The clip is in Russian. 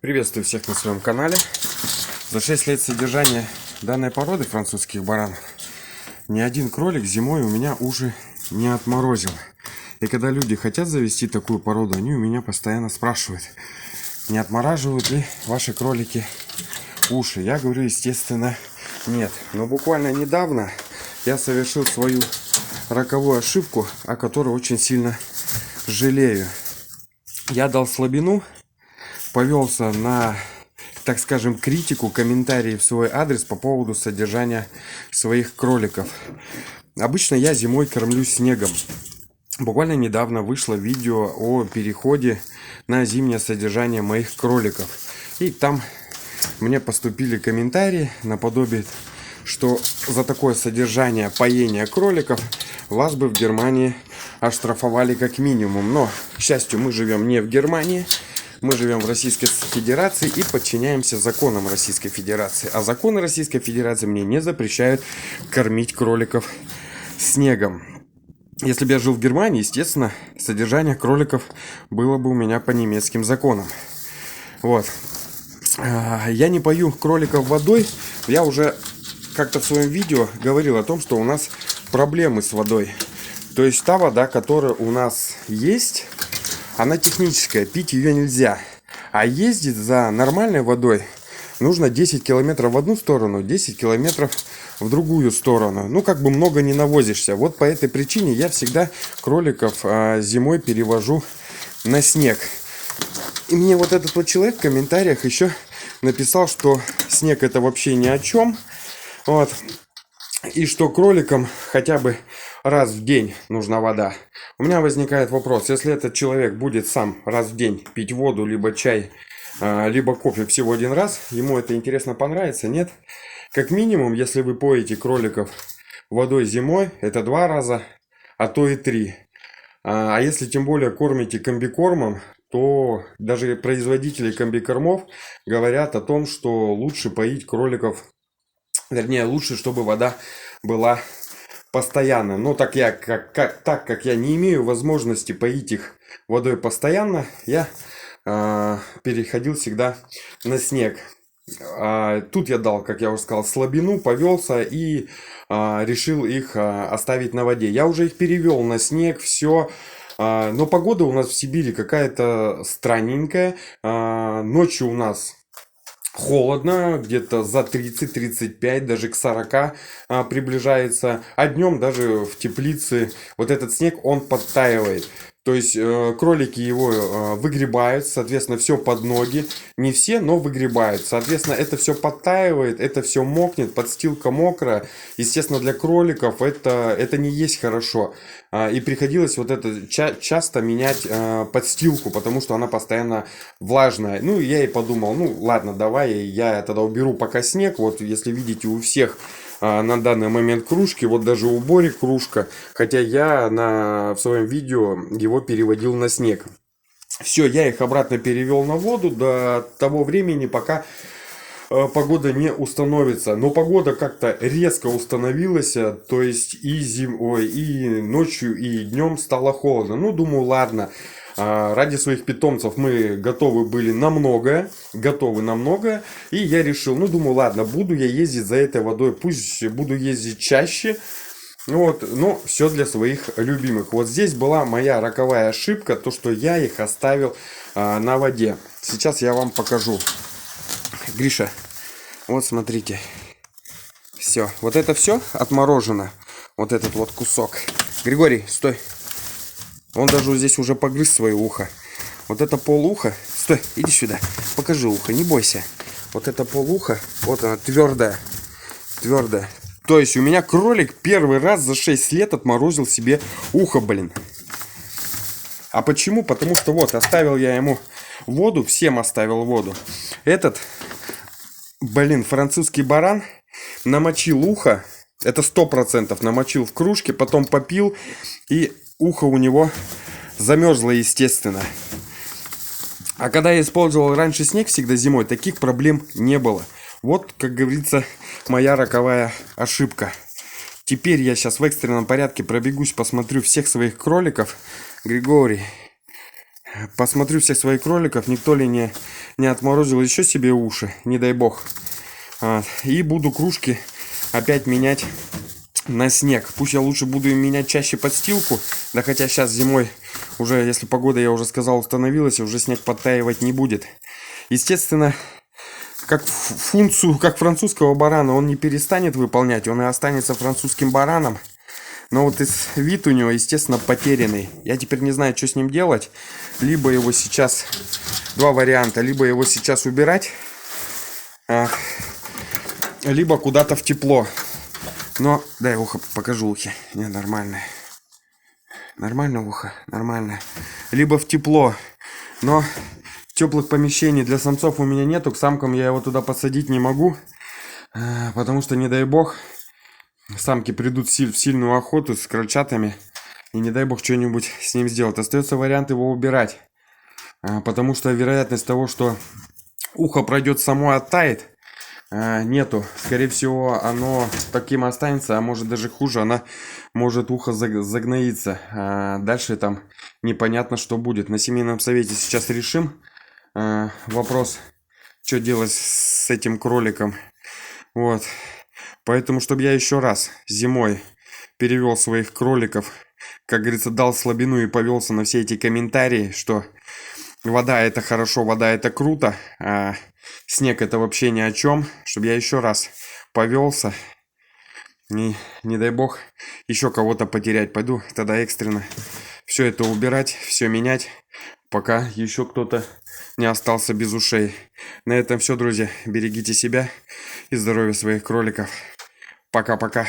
Приветствую всех на своем канале. За 6 лет содержания данной породы французских баранов ни один кролик зимой у меня уши не отморозил. И когда люди хотят завести такую породу, они у меня постоянно спрашивают, не отмораживают ли ваши кролики уши. Я говорю, естественно, нет. Но буквально недавно я совершил свою роковую ошибку, о которой очень сильно жалею. Я дал слабину, повелся на, так скажем, критику, комментарии в свой адрес по поводу содержания своих кроликов. Обычно я зимой кормлюсь снегом. Буквально недавно вышло видео о переходе на зимнее содержание моих кроликов. И там мне поступили комментарии наподобие, что за такое содержание поения кроликов вас бы в Германии оштрафовали как минимум. Но, к счастью, мы живем не в Германии. Мы живем в Российской Федерации и подчиняемся законам Российской Федерации. А законы Российской Федерации мне не запрещают кормить кроликов снегом. Если бы я жил в Германии, естественно, содержание кроликов было бы у меня по немецким законам. Вот. Я не пою кроликов водой. Я уже как-то в своем видео говорил о том, что у нас проблемы с водой. То есть та вода, которая у нас есть, она техническая, пить ее нельзя. А ездить за нормальной водой нужно 10 километров в одну сторону, 10 километров в другую сторону. Ну, как бы много не навозишься. Вот по этой причине я всегда кроликов зимой перевожу на снег. И мне вот этот вот человек в комментариях еще написал, что снег это вообще ни о чем. Вот. И что кроликам хотя бы раз в день нужна вода. У меня возникает вопрос, если этот человек будет сам раз в день пить воду, либо чай, либо кофе всего один раз, ему это интересно понравится, нет? Как минимум, если вы поете кроликов водой зимой, это 2 раза, а то и 3. А если тем более кормите комбикормом, то даже производители комбикормов говорят о том, что лучше поить кроликов, вернее, лучше, чтобы вода была постоянно. Но так как я не имею возможности поить их водой постоянно, я переходил всегда на снег. Тут я дал, как я уже сказал, слабину, повелся и решил их оставить на воде. Я уже их перевел на снег, все. Но погода у нас в Сибири какая-то странненькая. Ночью у нас холодно, где-то за 30-35, даже к 40 приближается. А днем даже в теплице вот этот снег, он подтаивает. То есть кролики его выгребают, соответственно, все под ноги. Не все, но выгребают. Соответственно, это все подтаивает, это все мокнет, подстилка мокрая. Естественно, для кроликов это не есть хорошо. И приходилось вот это часто менять подстилку, потому что она постоянно влажная. Ну, я и подумал, ну, ладно, давай я тогда уберу пока снег. Вот, если видите, у всех на данный момент кружки, вот даже у Бори кружка, хотя я в своем видео его переводил на снег. Все, я их обратно перевел на воду до того времени, пока погода не установится. Но погода как-то резко установилась, то есть и ночью, и днем стало холодно. Ну, думаю, ладно. Ради своих питомцев мы готовы на многое, и я решил, ну, думаю, ладно, буду я ездить за этой водой, пусть буду ездить чаще, вот, но все для своих любимых. Вот здесь была моя роковая ошибка, то, что я их оставил на воде. Сейчас я вам покажу. Гриша, вот смотрите, все, вот это все отморожено, вот этот вот кусок. Григорий, стой. Он даже вот здесь уже погрыз свое ухо. Вот это полуха. Стой, иди сюда. Покажи ухо, не бойся. Вот это полуха, вот она твердая. Твердая. То есть у меня кролик первый раз за 6 лет отморозил себе ухо, блин. А почему? Потому что вот, оставил я ему воду, всем оставил воду. Этот, блин, французский баран намочил ухо. Это 100% намочил в кружке, потом попил, и ухо у него замерзло, естественно. А когда я использовал раньше снег, всегда зимой, таких проблем не было. Вот, как говорится, моя роковая ошибка. Теперь я сейчас в экстренном порядке пробегусь, посмотрю всех своих кроликов. Григорий, посмотрю всех своих кроликов, никто ли не отморозил еще себе уши, не дай бог. И буду кружки опять менять на снег. Пусть я лучше буду им менять чаще подстилку. Да хотя сейчас зимой уже, если погода, я уже сказал, установилась, уже снег подтаивать не будет. Естественно, как функцию, как французского барана, он не перестанет выполнять, он и останется французским бараном. Но вот вид у него, естественно, потерянный. Я теперь не знаю, что с ним делать. Либо его сейчас... Два варианта. Либо его сейчас убирать, либо куда-то в тепло. Но, дай ухо покажу ухи. Не, нормально. Нормально ухо? Нормально. Либо в тепло. Но теплых помещений для самцов у меня нету. К самкам я его туда посадить не могу. Потому что, не дай бог, самки придут в сильную охоту с крольчатами. И не дай бог что-нибудь с ним сделать. Остается вариант его убирать. Потому что вероятность того, что ухо пройдет само, оттает, нету. Скорее всего, оно таким останется, а может даже хуже, она может ухо загноиться. Дальше там непонятно, что будет. На семейном совете сейчас решим вопрос, что делать с этим кроликом. Вот. Поэтому, чтобы я еще раз зимой перевел своих кроликов, как говорится, дал слабину и повелся на все эти комментарии, что вода это хорошо, вода это круто, а снег это вообще ни о чем, чтобы я еще раз повелся и, не дай бог, еще кого-то потерять. Пойду тогда экстренно все это убирать, все менять, пока еще кто-то не остался без ушей. На этом все, друзья. Берегите себя и здоровья своих кроликов. Пока-пока.